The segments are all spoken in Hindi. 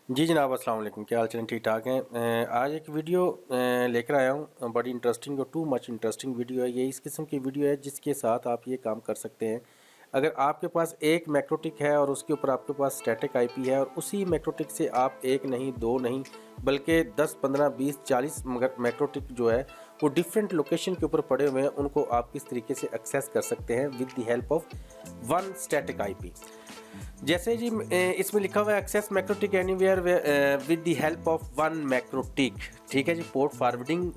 जी जनाब, अस्सलाम वालेकुम। क्या हाल चाल, ठीक ठाक हैं। आज एक वीडियो लेकर आया हूँ, बड़ी इंटरेस्टिंग और टू मच इंटरेस्टिंग वीडियो है ये। इस किस्म की वीडियो है जिसके साथ आप ये काम कर सकते हैं। अगर आपके पास एक मैक्रोटिक है और उसके ऊपर आपके पास स्टैटिक आईपी है और उसी मैक्रोटिक से आप एक नहीं, दो नहीं, बल्कि 10, 15, 20, 40 मैक्रोटिक जो है वो डिफरेंट लोकेशन के ऊपर पड़े हुए हैं, उनको आप किस तरीके से एक्सेस कर सकते हैं with the help of one static IP. जैसे जी इसमें लिखा हुआ है access MikroTik anywhere with the help of one MikroTik. ठीक है जी। पोर्ट फॉरवर्डिंग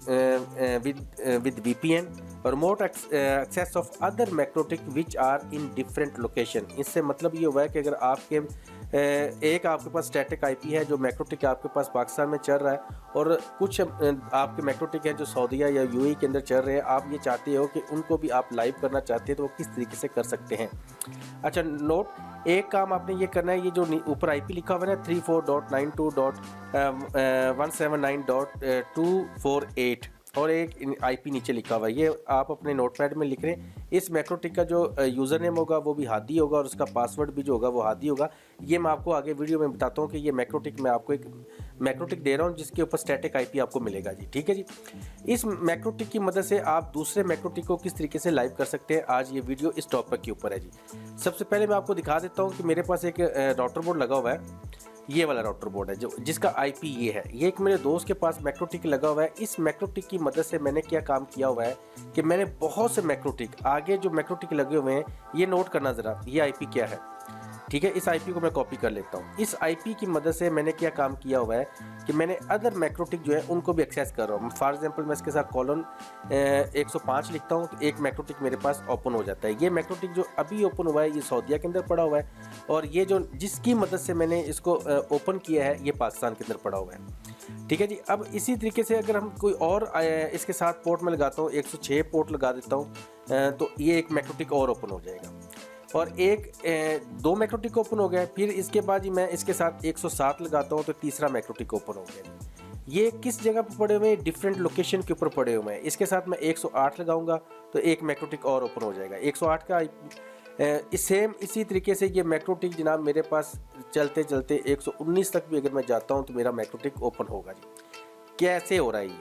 विद वीपीएन और remote access of other MikroTik which are in different location. इससे मतलब ये हुआ है कि अगर आपके एक आपके पास स्टैटिक आईपी है जो मैक्रोटिक आपके पास पाकिस्तान में चल रहा है और कुछ आपके मैक्रोटिक हैं जो सऊदीया या यूएई के अंदर चल रहे हैं, आप ये चाहते हो कि उनको भी आप लाइव करना चाहते हैं तो वो किस तरीके से कर सकते हैं। अच्छा नोट, एक काम आपने ये करना है, ये जो ऊपर आईपी लिखा हुआ है ना 34.92.168.248 और एक आईपी नीचे लिखा हुआ है, ये आप अपने नोटपैड में लिख रहे हैं। इस मैक्रोटिक का जो यूज़र नेम होगा वो भी हादी होगा और उसका पासवर्ड भी जो होगा वो हादी होगा। ये मैं आपको आगे वीडियो में बताता हूँ कि ये मैक्रोटिक, मैं आपको एक मैक्रोटिक दे रहा हूँ जिसके ऊपर स्टैटिक आईपी आपको मिलेगा जी। ठीक है जी। इस मैक्रोटिक की मदद से आप दूसरे मैक्रोटिक को किस तरीके से लाइव कर सकते हैं, आज ये वीडियो इस टॉपिक के ऊपर है जी। सबसे पहले मैं आपको दिखा देता हूँ कि मेरे पास एक राउटर बोर्ड लगा हुआ है, ये वाला राउटर बोर्ड है जो जिसका आईपी ये है। ये एक मेरे दोस्त के पास मैक्रोटिक लगा हुआ है। इस मैक्रोटिक की मदद से मैंने क्या काम किया हुआ है कि मैंने बहुत से मैक्रोटिक, आगे जो मैक्रोटिक लगे हुए हैं ये नोट करना ज़रा, ये आईपी क्या है। ठीक है, इस आईपी को मैं कॉपी कर लेता हूँ। इस आईपी की मदद से मैंने क्या काम किया हुआ है कि मैंने अदर मैक्रोटिक जो है उनको भी एक्सेस कर रहा हूँ। फॉर एग्जांपल मैं इसके साथ कॉलन 105 लिखता हूँ तो एक मैक्रोटिक मेरे पास ओपन हो जाता है। ये मैक्रोटिक जो अभी ओपन हुआ है ये सऊदीया के अंदर पड़ा हुआ है और ये जो जिसकी मदद से मैंने इसको ओपन किया है ये पाकिस्तान के अंदर पड़ा हुआ है। ठीक है जी। अब इसी तरीके से अगर हम कोई और इसके साथ पोर्ट में लगाता हूँ, 106 पोर्ट लगा देता हूँ तो ये एक मैक्रोटिक और ओपन हो जाएगा और दो मैक्रोटिक ओपन हो गए। फिर इसके बाद ही मैं इसके साथ 107 लगाता हूँ तो तीसरा मैक्रोटिक ओपन हो गया। ये किस जगह पर पड़े हुए हैं, डिफरेंट लोकेशन के ऊपर पड़े हुए हैं। इसके साथ मैं 108 लगाऊंगा तो एक मैक्रोटिक और ओपन हो जाएगा। 108 का सेम इसी तरीके से ये मैक्रोटिक जनाब मेरे पास चलते चलते 119 तक भी अगर मैं जाता हूँ तो मेरा मैक्रोटिक ओपन होगा जी। कैसे हो रहा है ये?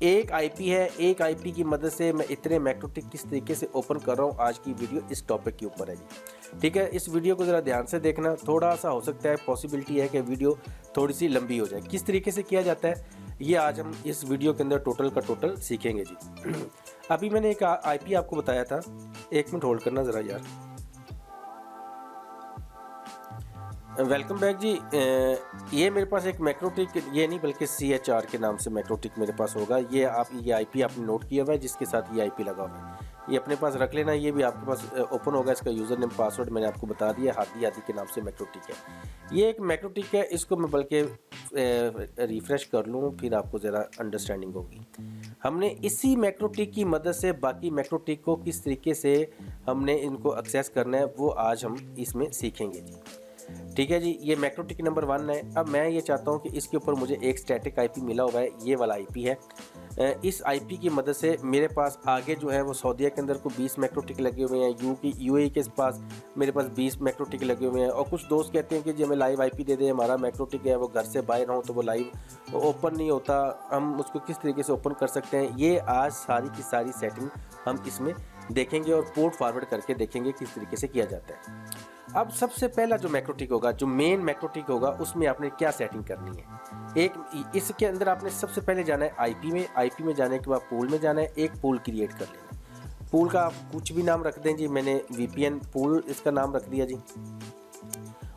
एक आईपी है, एक आईपी की मदद से मैं इतने मैक्रोटिक किस तरीके से ओपन कर रहा हूँ, आज की वीडियो इस टॉपिक के ऊपर है जी। ठीक है, इस वीडियो को ज़रा ध्यान से देखना। थोड़ा सा हो सकता है, पॉसिबिलिटी है कि वीडियो थोड़ी सी लंबी हो जाए। किस तरीके से किया जाता है ये आज हम इस वीडियो के अंदर टोटल का टोटल सीखेंगे जी। अभी मैंने एक आईपी आपको बताया था, एक मिनट होल्ड करना ज़रा यार। वेलकम बैक जी। ये मेरे पास एक मैक्रोटिक, ये नहीं बल्कि CHR के नाम से मैक्रोटिक मेरे पास होगा। ये आईपी आपने नोट किया हुआ है जिसके साथ ये आईपी लगा हुआ है, ये अपने पास रख लेना। ये भी आपके पास ओपन होगा। इसका यूज़र नेम पासवर्ड मैंने आपको बता दिया, हादी के नाम से मैक्रोटिक है। ये एक मैक्रोटिक है, इसको मैं बल्कि रिफ़्रेश कर लूँ फिर आपको ज़रा अंडरस्टैंडिंग होगी। हमने इसी मैक्रोटिक की मदद से बाकी मैक्रोटिक को किस तरीके से हमने इनको एक्सेस करना है वो आज हम इसमें सीखेंगे जी। ठीक है जी। ये मैक्रोटिक नंबर 1 है। अब मैं ये चाहता हूँ कि इसके ऊपर मुझे एक स्टैटिक आईपी मिला हुआ है, ये वाला आईपी है। इस आईपी की मदद से मेरे पास आगे जो है वो सऊदीया के अंदर को 20 मैक्रोटिक लगे हुए हैं, यूएई के पास मेरे पास 20 मैक्रोटिक लगे हुए हैं। और कुछ दोस्त कहते हैं कि जी हमें लाइव आईपी दे दे, हमारा मैक्रोटिक है वो घर से बाहर हो तो वो लाइव ओपन नहीं होता, हम उसको किस तरीके से ओपन कर सकते हैं, ये आज सारी की सारी सेटिंग हम इसमें देखेंगे और पोर्ट फॉरवर्ड करके देखेंगे किस तरीके से किया जाता है। अब सबसे पहला जो मैक्रोटिक होगा, जो मेन मैक्रोटिक होगा, उसमें आपने क्या सेटिंग करनी है। एक इसके अंदर आपने सबसे पहले जाना है आईपी में। आईपी में जाने के बाद पूल में जाना है, एक पूल क्रिएट कर लेना है। पूल का आप कुछ भी नाम रख दें जी, मैंने VPN पूल इसका नाम रख दिया जी।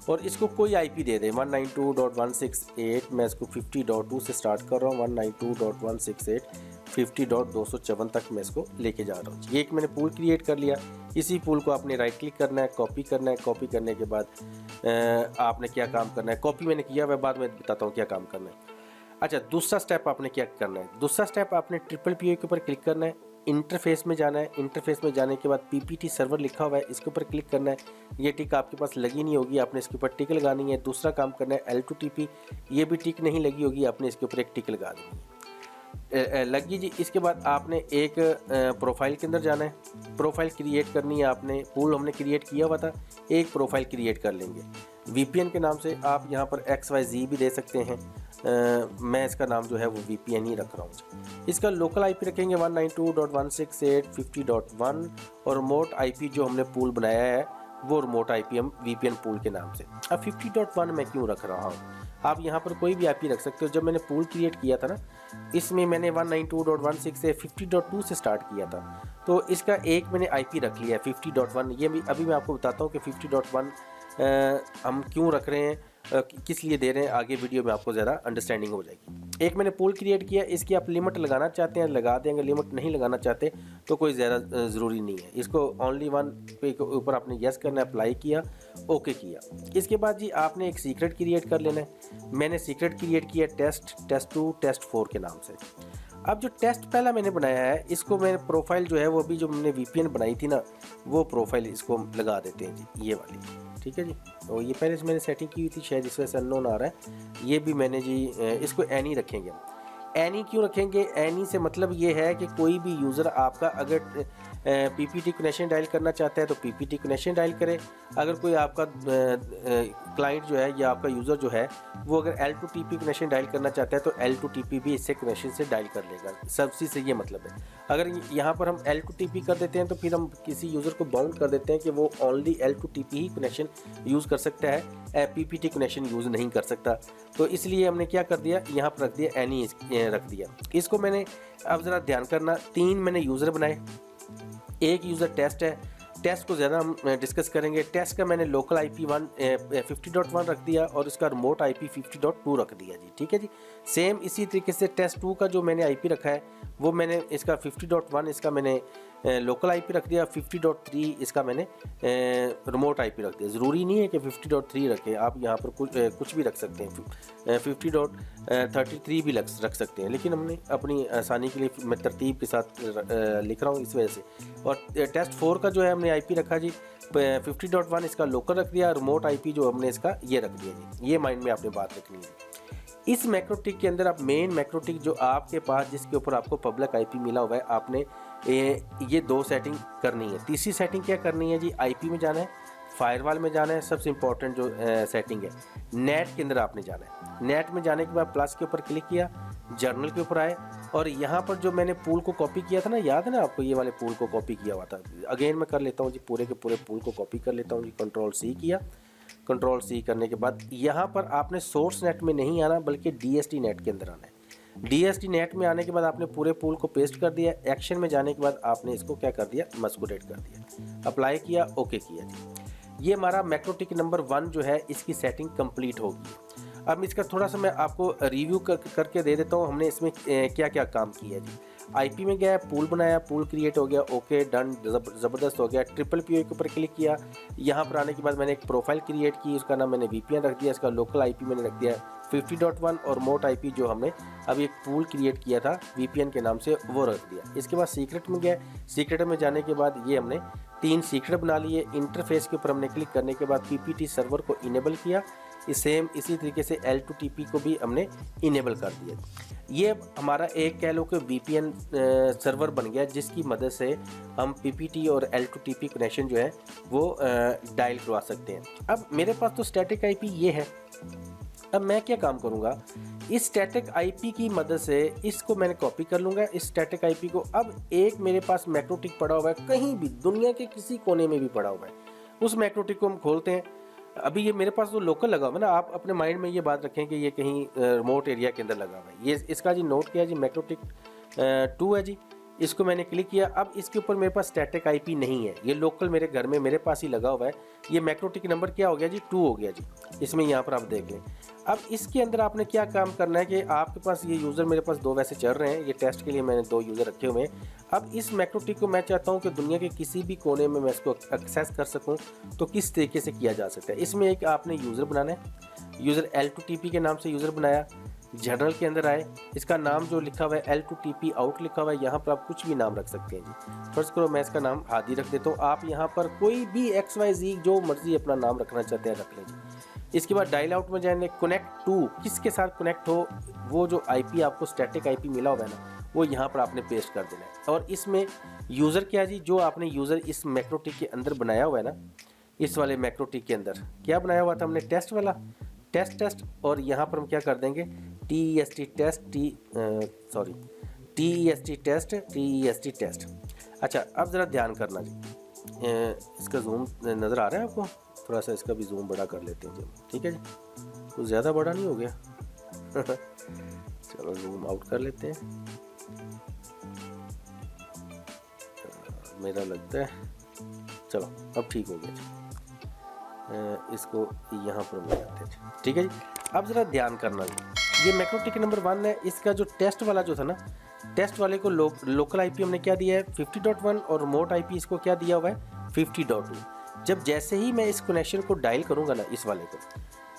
और इसको कोई आईपी दे दें 192.168, मैं इसको 50.2 से स्टार्ट कर रहा हूँ। 192.168 50.254 तक मैं इसको लेके जा रहा हूँ। ये एक मैंने पूल क्रिएट कर लिया। इसी पूल को आपने राइट क्लिक करना है, कॉपी करना है। कॉपी करने के बाद आपने क्या काम करना है, कॉपी मैंने किया हुआ है, बाद में बताता हूँ क्या काम करना है। अच्छा, दूसरा स्टेप आपने क्या करना है, दूसरा स्टेप आपने PPPoE के ऊपर क्लिक करना है, इंटरफेस में जाना है। इंटरफेस में जाने के बाद PPT सर्वर लिखा हुआ है, इसके ऊपर क्लिक करना है। ये टिक आपके पास लगी नहीं होगी, आपने इसके ऊपर टिक लगानी है। दूसरा काम करना है L2TP, ये भी टिक नहीं लगी होगी, आपने इसके ऊपर एक टिक लगा देनी है। लगी जी। इसके बाद आपने एक प्रोफाइल के अंदर जाना है, प्रोफाइल क्रिएट करनी है आपने। पूल हमने क्रिएट किया हुआ था, एक प्रोफाइल क्रिएट कर लेंगे। VPN के नाम से आप यहाँ पर XYZ भी दे सकते हैं। मैं इसका नाम जो है वो VPN ही रख रहा हूँ। इसका लोकल IP रखेंगे 192.168.50.1 और रिमोट IP जो हमने पूल बनाया है वो रिमोट IP हम VPN पूल के नाम से। अब 50.1 मैं क्यों रख रहा हूँ, आप यहाँ पर कोई भी IP रख सकते हो। जब मैंने पूल क्रिएट किया था ना, इसमें मैंने 192.16 से 50.2 से स्टार्ट किया था, तो इसका एक मैंने IP रख लिया है 50.1। ये भी अभी मैं आपको बताता हूँ कि 50.1 हम क्यों रख रहे हैं, किस लिए दे रहे हैं, आगे वीडियो में आपको ज़रा अंडरस्टैंडिंग हो जाएगी। एक मैंने पूल क्रिएट किया, इसकी आप लिमिट लगाना चाहते हैं लगा देंगे, लिमिट नहीं लगाना चाहते तो कोई ज़्यादा ज़रूरी नहीं है। इसको ओनली वन पे के ऊपर आपने येस करना है, अप्लाई किया, ओके किया। इसके बाद जी आपने एक सीक्रेट क्रिएट कर लेना है। मैंने सीक्रेट क्रिएट किया टेस्ट 2 टेस्ट 4 के नाम से। अब जो टेस्ट पहला मैंने बनाया है, इसको मैंने प्रोफाइल जो है वो अभी जो मैंने VPN बनाई थी ना, वो प्रोफाइल इसको लगा देते हैं जी, ये वाली, ठीक है जी। तो ये पहले से मैंने सेटिंग की हुई थी, शायद इस वजह से अननोन आ रहा है। ये भी मैंने जी इसको एनी रखेंगे हम। एनी क्यों रखेंगे, एनी से मतलब ये है कि कोई भी यूज़र आपका अगर PPT कनेक्शन डायल करना चाहता है तो PPT कनेक्शन डायल करे। अगर कोई आपका क्लाइंट जो है या आपका यूज़र जो है वो अगर L2TP कनेक्शन डायल करना चाहता है तो L2TP भी इससे कनेक्शन से डायल कर लेगा। सबसे से ये मतलब है। अगर यहाँ पर हम L2TP कर देते हैं तो फिर हम किसी यूज़र को बाउंड कर देते हैं कि वो ओनली L2TP ही कनेक्शन यूज़ कर सकता है, PPT कनेक्शन यूज़ नहीं कर सकता। तो इसलिए हमने क्या कर दिया, यहाँ पर रख दिया एनी रख दिया। इसको मैंने, अब ज़रा ध्यान करना, 3 मैंने यूज़र बनाए, एक यूज़र टेस्ट है। टेस्ट को ज़्यादा हम डिस्कस करेंगे। टेस्ट का मैंने लोकल IP 50.1 रख दिया और इसका रिमोट IP 50.2 रख दिया जी, ठीक है जी। सेम इसी तरीके से टेस्ट 2 का जो मैंने IP रखा है वो मैंने इसका 50.1 इसका मैंने लोकल IP रख दिया, 50.3 इसका मैंने रिमोट IP रख दिया। ज़रूरी नहीं है कि 50.3 रखें, आप यहाँ पर कुछ भी रख सकते हैं, 50.33 भी रख सकते हैं, लेकिन हमने अपनी आसानी के लिए मैं तरतीब के साथ लिख रहा हूँ इस वजह से। और टेस्ट 4 का जो है हमने IP रखा जी 50.1, इसका लोकल रख दिया, रिमोट IP जो हमने इसका ये रख दिया जी। ये माइंड में आपने बात रखनी है। इस मैक्रोटिक के अंदर आप मेन मैक्रोटिक जो आपके पास जिसके ऊपर आपको पब्लिक IP मिला हुआ है, आपने ये 2 सेटिंग करनी है। तीसरी सेटिंग क्या करनी है जी, IP में जाना है, फायरवॉल में जाना है। सबसे इंपॉर्टेंट जो सेटिंग है, नेट के अंदर आपने जाना है। नेट में जाने के बाद प्लस के ऊपर क्लिक किया, जर्नल के ऊपर आए और यहाँ पर जो मैंने पूल को कॉपी किया था ना, याद है ना आपको, ये वाले पूल को कॉपी किया हुआ था। अगेन मैं कर लेता हूँ जी, पूरे के पूरे पूल को कॉपी कर लेता हूँ जी। Ctrl+C किया, Ctrl+C करने के बाद यहाँ पर आपने सोर्स नेट में नहीं आना बल्कि DST नेट के अंदर आना है। DST नेट में आने के बाद आपने पूरे पूल को पेस्ट कर दिया। एक्शन में जाने के बाद आपने इसको क्या कर दिया, मस्कुलेट कर दिया, अप्लाई किया, ओके किया जी। ये हमारा मैक्रोटिक नंबर 1 जो है इसकी सेटिंग कंप्लीट होगी। अब इसका थोड़ा सा मैं आपको रिव्यू करके दे देता हूँ हमने इसमें क्या क्या काम किया जी। IP में गया, पूल बनाया, पूल क्रिएट हो गया, ओके डन, ज़बरदस्त हो गया। PPPoE के ऊपर क्लिक किया, यहाँ पर आने के बाद मैंने एक प्रोफाइल क्रिएट की, उसका नाम मैंने VPN रख दिया, इसका लोकल IP मैंने रख दिया 50.1 और रिमोट IP जो हमने अभी एक पूल क्रिएट किया था VPN के नाम से वो रख दिया। इसके बाद सीक्रेट में गया, सीक्रेट में जाने के बाद ये हमने 3 सीक्रेट बना लिए। इंटरफेस के ऊपर हमने क्लिक करने के बाद PPT सर्वर को इनेबल किया। सेम इसी तरीके से L2TP को भी हमने इनेबल कर दिया। ये हमारा एक कह लो कि VPN सर्वर बन गया जिसकी मदद से हम PPT और L2TP कनेक्शन जो है वो डायल करवा सकते हैं। अब मेरे पास तो स्टैटिक IP ये है। अब मैं क्या काम करूँगा, इस स्टैटिक IP की मदद से इसको मैंने कॉपी कर लूँगा, इस स्टैटिक IP को। अब एक मेरे पास मैक्रोटिक पड़ा हुआ है, कहीं भी दुनिया के किसी कोने में भी पड़ा हुआ है, उस मैक्रोटिक को हम खोलते हैं। अभी ये मेरे पास तो लोकल लगा हुआ है ना, आप अपने माइंड में ये बात रखें कि ये कहीं रिमोट एरिया के अंदर लगा हुआ है। ये इसका जी नोट किया जी, मैक्रोटिक 2 है जी, इसको मैंने क्लिक किया। अब इसके ऊपर मेरे पास स्टैटिक IP नहीं है, ये लोकल मेरे घर में मेरे पास ही लगा हुआ है। ये मैक्रोटिक नंबर क्या हो गया जी, 2 हो गया जी। इसमें यहाँ पर आप देख लें। अब इसके अंदर आपने क्या काम करना है कि आपके पास ये यूज़र, मेरे पास 2 वैसे चल रहे हैं, ये टेस्ट के लिए मैंने 2 यूज़र रखे हुए हैं। अब इस मैक्रोटिक को मैं चाहता हूँ कि दुनिया के किसी भी कोने में मैं इसको एक्सेस कर सकूँ, तो किस तरीके से किया जा सकता है। इसमें एक आपने यूज़र बनाना है, यूज़र L2TP के नाम से यूज़र बनाया। जर्नल के अंदर आए, इसका नाम जो लिखा हुआ है L2TP आउट लिखा हुआ है, यहाँ पर आप कुछ भी नाम रख सकते हैं जी। फर्स्ट करो मैं इसका नाम हादी रख देता हूँ, आप यहाँ पर कोई भी XYZ जो मर्जी अपना नाम रखना चाहते हैं रख लें जी। इसके बाद डायल आउट में जाएंगे, कनेक्ट टू, किसके साथ कनेक्ट हो, वो जो IP आपको स्टैटिक IP मिला हुआ है ना, वो यहाँ पर आपने पेस्ट कर देना है। और इसमें यूज़र क्या जी, जो आपने यूज़र इस मैक्रोटिक के अंदर बनाया हुआ है ना, इस वाले मैक्रोटिक के अंदर क्या बनाया हुआ था हमने, टेस्ट वाला, टेस्ट, और यहाँ पर हम क्या कर देंगे TEST टेस्ट, TEST टेस्ट। अच्छा, अब ज़रा ध्यान करना जी, इसका जूम नज़र आ रहा है आपको, थोड़ा सा इसका भी जूम बड़ा कर लेते हैं जी, ठीक है जी, कुछ ज़्यादा बड़ा नहीं हो गया चलो जूम आउट कर लेते हैं, मेरा लगता है, चलो अब ठीक हो गया जी। इसको यहाँ पर ले आते हैं, ठीक है जी। अब ज़रा ध्यान करना जी, ये मैक्रोटिक नंबर 1 है, इसका जो टेस्ट वाला जो था ना, टेस्ट वाले को लोकल IP हमने क्या दिया है 50.1 और रिमोट IP इसको क्या दिया हुआ है 50.2। जब जैसे ही मैं इस कनेक्शन को डायल करूँगा ना, इस वाले को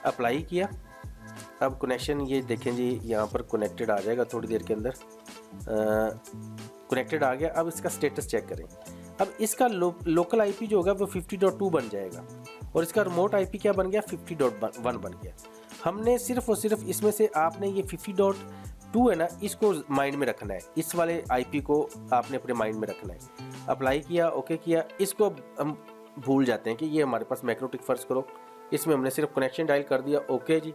अप्लाई किया, अब कनेक्शन ये देखें जी, यहाँ पर कनेक्टेड आ जाएगा थोड़ी देर के अंदर, कनेक्टेड आ गया। अब इसका स्टेटस चेक करें, अब इसका लोकल IP जो होगा वो 50.2 बन जाएगा और इसका रिमोट IP क्या बन गया 50.1 बन गया। हमने सिर्फ और सिर्फ इसमें से आपने ये 50.2 है ना, इसको माइंड में रखना है, इस वाले IP को आपने अपने माइंड में रखना है। अप्लाई किया, ओके किया, इसको हम भूल जाते हैं कि ये हमारे पास मैक्रोटिक फर्ज करो, इसमें हमने सिर्फ कनेक्शन डायल कर दिया, ओके जी,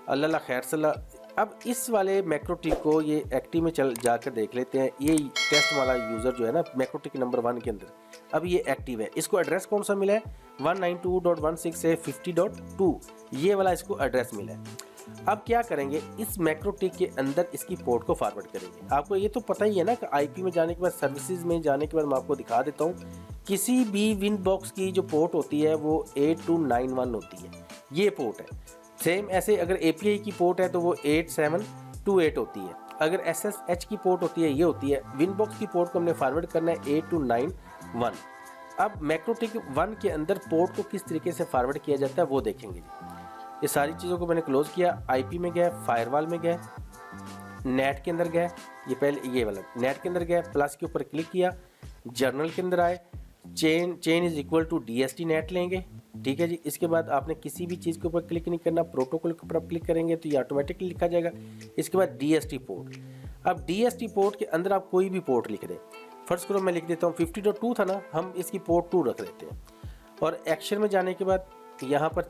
अल्लाह खैर सल्ला। अब इस वाले मैक्रोटिक को ये एक्टिव में चल जाकर देख लेते हैं, ये टेस्ट वाला यूज़र जो है ना मैक्रोटिक नंबर 1 के अंदर, अब ये एक्टिव है। इसको एड्रेस कौन सा मिला है 192.16 से 50.2, ये वाला इसको एड्रेस मिला है। अब क्या करेंगे, इस मैक्रोटिक के अंदर इसकी पोर्ट को फॉरवर्ड करेंगे। आपको ये तो पता ही है ना कि IP में जाने के बाद, सर्विसेज में जाने के बाद मैं आपको दिखा देता हूँ, किसी भी विन बॉक्स की जो पोर्ट होती है वो 8291 होती है, ये पोर्ट है। सेम ऐसे अगर API की पोर्ट है तो वो 8728 होती है, अगर SSH की पोर्ट होती है ये होती है। विन बॉक्स की पोर्ट को हमने फॉरवर्ड करना है 8291। अब मैक्रोटिक 1 के अंदर पोर्ट को किस तरीके से फॉरवर्ड किया जाता है वो देखेंगे जी। ये सारी चीज़ों को मैंने क्लोज किया, IP में गया, फायरवॉल में गया, नेट के अंदर गया, ये पहले ये वाला नेट के अंदर गया, प्लस के ऊपर क्लिक किया, जर्नल के अंदर आए, chain is equal to DST net लेंगे, ठीक है जी। इसके बाद आपने किसी भी चीज़ के ऊपर क्लिक नहीं करना, प्रोटोकॉल के ऊपर आप क्लिक करेंगे तो ये ऑटोमेटिकली लिखा जाएगा। इसके बाद DST पोर्ट, अब DST पोर्ट के अंदर आप कोई भी पोर्ट लिख दें, फर्स्ट करो मैं लिख देता हूँ 50.2 था ना, हम इसकी पोर्ट 2 रख देते हैं। और एक्शन में जाने के बाद यहाँ पर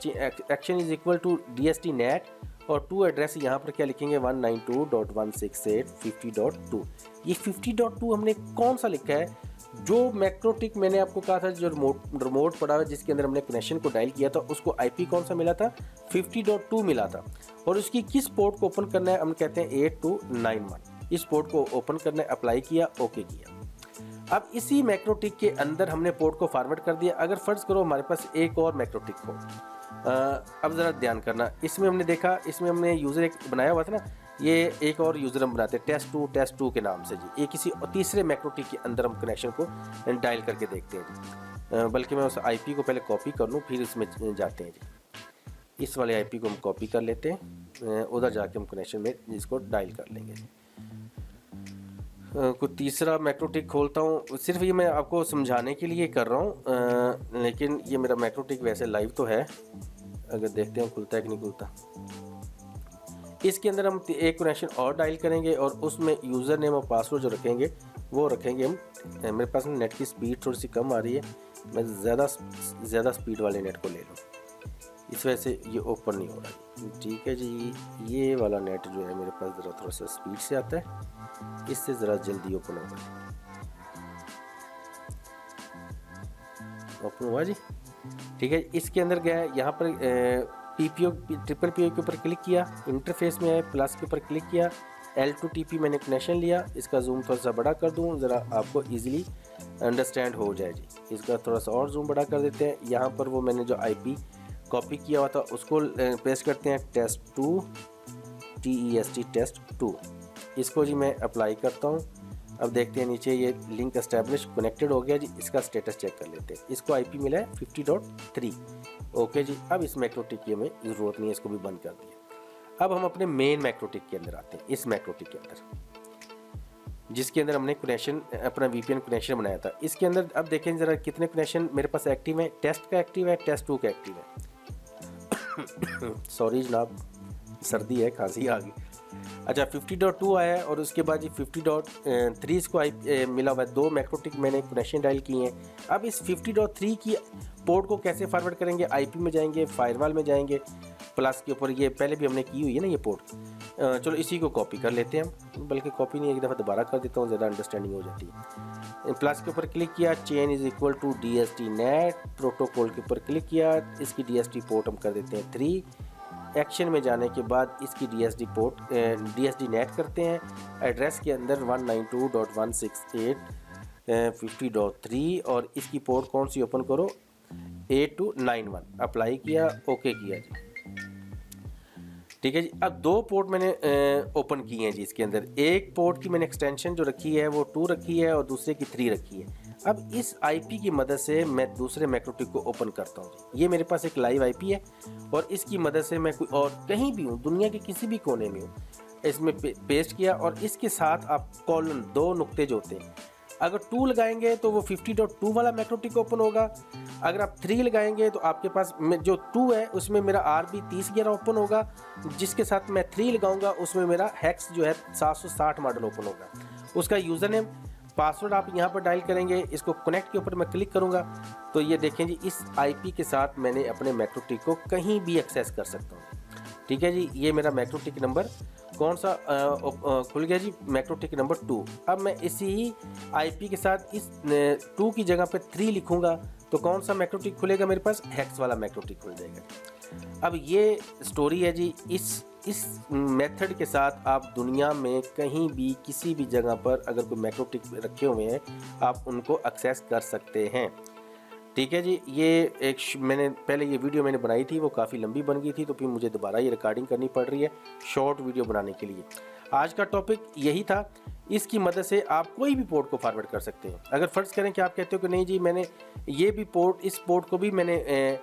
action is equal to DST net और 2 एड्रेस यहाँ पर क्या लिखेंगे 192.168.50.2। ये 50.2 हमने कौन सा लिखा है, जो मैक्रोटिक मैंने आपको कहा था जो रिमोट पड़ा हुआ जिसके अंदर हमने कनेक्शन को डायल किया था, उसको IP कौन सा मिला था 50.2 मिला था। और उसकी किस पोर्ट को ओपन करना है, हम कहते हैं 8291, इस पोर्ट को ओपन करना है, अप्लाई किया, ओके किया। अब इसी मैक्रोटिक के अंदर हमने पोर्ट को फॉरवर्ड कर दिया। अगर फर्ज करो हमारे पास एक और मैक्रोटिक हो, अब ज़रा ध्यान करना, इसमें हमने देखा, इसमें हमने यूज़र एक बनाया हुआ था ना, ये एक और यूज़र हम बनाते हैं टेस्ट 2 के नाम से जी। ये किसी तीसरे मैक्रोटिक के अंदर हम कनेक्शन को डायल करके देखते हैं जी। बल्कि मैं उस IP को पहले कॉपी कर लूँ फिर इसमें जाते हैं जी। इस वाले IP को हम कॉपी कर लेते हैं, उधर जाके हम कनेक्शन में इसको डायल कर लेंगे। कुछ तीसरा मैक्रोटिक खोलता हूँ, सिर्फ ये मैं आपको समझाने के लिए कर रहा हूँ, लेकिन ये मेरा मैक्रोटिक वैसे लाइव तो है, अगर देखते हैं खुलता है कि नहीं खुलता। इसके अंदर हम एक कनेक्शन और डायल करेंगे और उसमें यूज़र नेम और पासवर्ड जो रखेंगे वो रखेंगे हम, मेरे पास नेट की स्पीड थोड़ी सी कम आ रही है, मैं ज़्यादा स्पीड वाले नेट को ले लूँ, इस वजह से ये ओपन नहीं हो रहा। ठीक है जी, ये वाला नेट जो है मेरे पास ज़रा थोड़ा सा स्पीड से आता है, इससे ज़रा जल्दी ओपन होगा। ओपन हुआ जी, ठीक है। इसके अंदर गया है, यहाँ पर PPO ट्रिपल PO के ऊपर क्लिक किया, इंटरफेस में है, प्लस के ऊपर क्लिक किया, L2TP मैंने कनेक्शन लिया। इसका जूम थोड़ा सा बड़ा कर दूँ ज़रा आपको इजीली अंडरस्टैंड हो जाए जी। इसका थोड़ा सा और जूम बड़ा कर देते हैं। यहाँ पर वो मैंने जो IP कॉपी किया हुआ था उसको पेस्ट करते हैं, टेस्ट 2। इसको जी मैं अप्लाई करता हूँ। अब देखते हैं नीचे ये लिंक एस्टेब्लिश कनेक्टेड हो गया जी। इसका स्टेटस चेक कर लेते हैं। इसको IP मिला है 50.3। ओके जी, अब इस मैक्रोटिक की हमें ज़रूरत नहीं है, इसको भी बंद कर दिया। अब हम अपने मेन मैक्रोटिक के अंदर आते हैं। इस मैक्रोटिक के अंदर जिसके अंदर हमने कनेक्शन अपना VPN कनेक्शन बनाया था, इसके अंदर अब देखें ज़रा कितने कनेक्शन मेरे पास एक्टिव है। टेस्ट का एक्टिव है, टेस्ट 2 का एक्टिव है। सॉरी जनाब, सर्दी है, खांसी आ गई। अच्छा 50.2 आया है और उसके बाद ये 50.3 इसको मिला हुआ है। 2 मैक्रोटिक मैंने कनेक्शन डायल किए हैं। अब इस 50.3 की पोर्ट को कैसे फॉरवर्ड करेंगे, आईपी में जाएंगे, फायरवॉल में जाएंगे, प्लस के ऊपर ये पहले भी हमने की हुई है ना ये पोर्ट। चलो इसी को कॉपी कर लेते हैं हम, बल्कि कॉपी नहीं एक दफ़ा दोबारा कर देता हूँ, ज़्यादा अंडरस्टैंडिंग हो जाती है। प्लस के ऊपर क्लिक किया, chain is equal to DST net, protocol के ऊपर क्लिक किया, इसकी DST पोर्ट हम कर देते हैं 3। एक्शन में जाने के बाद इसकी DST पोर्ट DST नेट करते हैं, एड्रेस के अंदर 192.168.50.3 और इसकी पोर्ट कौन सी ओपन करो 8291, अप्लाई किया, ओके किया जी। ठीक है जी। अब 2 पोर्ट मैंने ओपन किए हैं जी। इसके अंदर एक पोर्ट की मैंने एक्सटेंशन जो रखी है वो 2 रखी है और दूसरे की 3 रखी है। अब इस आईपी की मदद से मैं दूसरे मैक्रोटिक को ओपन करता हूँ जी। ये मेरे पास एक लाइव आईपी है और इसकी मदद से मैं कोई और कहीं भी हूँ, दुनिया के किसी भी कोने में हूँ, इसमें पेस्ट किया और इसके साथ आप कॉलन 2 नुक्ते जो होते हैं, अगर 2 लगाएंगे तो वो 50.2 वाला मैक्रोटिक ओपन होगा। अगर आप 3 लगाएंगे तो आपके पास जो 2 है उसमें मेरा RB 3011 ओपन होगा, जिसके साथ मैं 3 लगाऊंगा उसमें मेरा हेक्स जो है 760 मॉडल ओपन होगा। उसका यूज़र नेम पासवर्ड आप यहाँ पर डायल करेंगे, इसको कनेक्ट के ऊपर मैं क्लिक करूँगा तो ये देखें जी इस आईपी के साथ मैंने अपने मैक्रोटिक को कहीं भी एक्सेस कर सकता हूँ। ठीक है जी। ये मेरा मैक्रोटिक नंबर कौन सा खुल गया जी, मैक्रोटिक नंबर 2। अब मैं इसी ही आईपी के साथ इस 2 की जगह पे 3 लिखूंगा तो कौन सा मैक्रोटिक खुलेगा मेरे पास, हेक्स वाला मैक्रोटिक खुल जाएगा। अब ये स्टोरी है जी। इस मेथड के साथ आप दुनिया में कहीं भी किसी भी जगह पर अगर कोई मैक्रोटिक रखे हुए हैं आप उनको एक्सेस कर सकते हैं। ठीक है जी। ये एक मैंने पहले ये वीडियो मैंने बनाई थी वो काफ़ी लंबी बन गई थी तो फिर मुझे दोबारा ये रिकॉर्डिंग करनी पड़ रही है शॉर्ट वीडियो बनाने के लिए। आज का टॉपिक यही था। इसकी मदद से आप कोई भी पोर्ट को फॉरवर्ड कर सकते हैं। अगर फ़र्ज़ करें कि आप कहते हो कि नहीं जी मैंने ये भी पोर्ट, इस पोर्ट को भी मैंने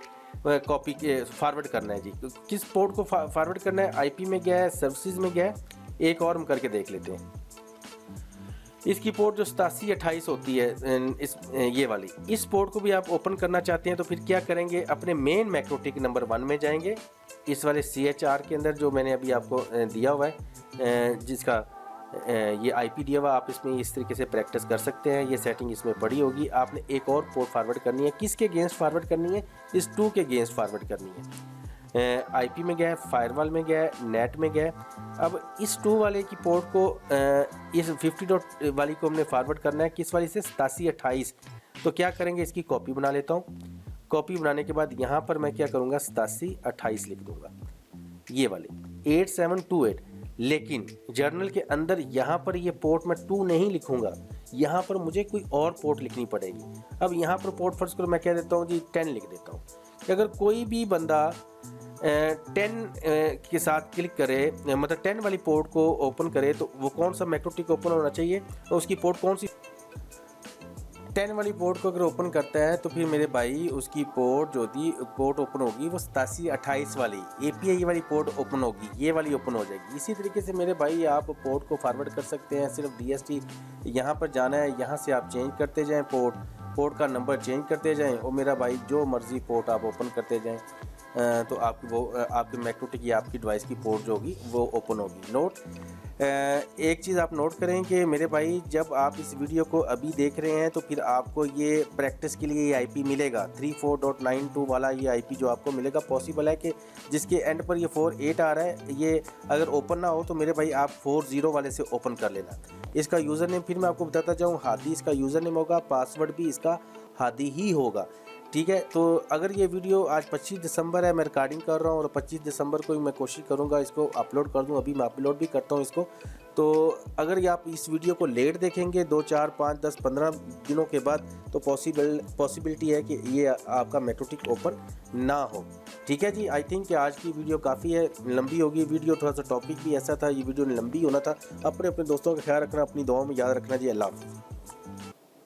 कॉपी फॉरवर्ड करना है जी, किस पोर्ट को फॉरवर्ड करना है, आईपी में गया है, सर्विसेज में गया है, एक और हम करके देख लेते हैं। इसकी पोर्ट जो 8728 होती है ये वाली, इस पोर्ट को भी आप ओपन करना चाहते हैं तो फिर क्या करेंगे, अपने मेन मैक्रोटिक नंबर 1 में जाएंगे, इस वाले CHR के अंदर जो मैंने अभी आपको दिया हुआ है, जिसका ये आईपी दिया हुआ, आप इसमें इस तरीके से प्रैक्टिस कर सकते हैं। ये सेटिंग इसमें पड़ी होगी। आपने एक और पोर्ट फॉरवर्ड करनी है, किसके अगेंस्ट फॉरवर्ड करनी है, इस 2 के अगेंस्ट फॉरवर्ड करनी है। आईपी में गया है, फायरवॉल में गया है, नेट में गया है। अब इस 2 वाले की पोर्ट को इस 50 वाली को हमने फॉरवर्ड करना है, किस वाली से, 8728। तो क्या करेंगे, इसकी कॉपी बना लेता हूँ। कॉपी बनाने के बाद यहाँ पर मैं क्या करूँगा, 8728 लिख दूँगा, ये वाली 8728। लेकिन जर्नल के अंदर यहाँ पर ये पोर्ट मैं 2 नहीं लिखूँगा, यहाँ पर मुझे कोई और पोर्ट लिखनी पड़ेगी। अब यहाँ पर पोर्ट फर्स्ट करो मैं क्या देता हूँ जी, 10 लिख देता हूँ। कि अगर कोई भी बंदा 10 के साथ क्लिक करे, मतलब 10 वाली पोर्ट को ओपन करे तो वो कौन सा मैक्रोटिक ओपन होना चाहिए और उसकी पोर्ट कौन सी, 10 वाली पोर्ट को अगर ओपन करता है तो फिर मेरे भाई उसकी पोर्ट जो थी पोर्ट ओपन होगी वो 8728 वाली API वाली पोर्ट ओपन होगी, ये वाली ओपन हो जाएगी। इसी तरीके से मेरे भाई आप पोर्ट को फॉरवर्ड कर सकते हैं। सिर्फ DST यहाँ पर जाना है, यहाँ से आप चेंज करते जाएँ, पोर्ट का नंबर चेंज करते जाएँ और मेरा भाई जो मर्ज़ी पोर्ट आप ओपन करते जाएँ तो आपकी वो आपके मैक्रोटिक या आपकी डिवाइस की पोर्ट जो होगी वो ओपन होगी। नोट एक चीज़ आप नोट करें कि मेरे भाई जब आप इस वीडियो को अभी देख रहे हैं तो फिर आपको ये प्रैक्टिस के लिए ये आईपी मिलेगा 34.92 वाला ये आईपी जो आपको मिलेगा। पॉसिबल है कि जिसके एंड पर ये 48 आ रहा है, ये अगर ओपन ना हो तो मेरे भाई आप 40 वाले से ओपन कर लेना। इसका यूज़र नेम फिर मैं आपको बताता जाऊँ, हादी इसका यूज़र नेम होगा, पासवर्ड भी इसका हादी ही होगा। ठीक है। तो अगर ये वीडियो आज 25 दिसंबर है, मैं रिकॉर्डिंग कर रहा हूँ और 25 दिसंबर को ही मैं कोशिश करूँगा इसको अपलोड कर दूँ। अभी मैं अपलोड भी करता हूँ इसको। तो अगर ये आप इस वीडियो को लेट देखेंगे 2, 4, 5, 10, 15 दिनों के बाद तो पॉसिबिलिटी है कि ये आपका मैक्रोटिक ओपन ना हो। ठीक है जी। आई थिंक कि आज की वीडियो काफ़ी है, लंबी होगी वीडियो, थोड़ा सा टॉपिक भी ऐसा था, ये वीडियो लंबी होना था। अपने दोस्तों का ख्याल रखना, अपनी दुआओं में याद रखना जी। अल्लाह हाफ़िज़।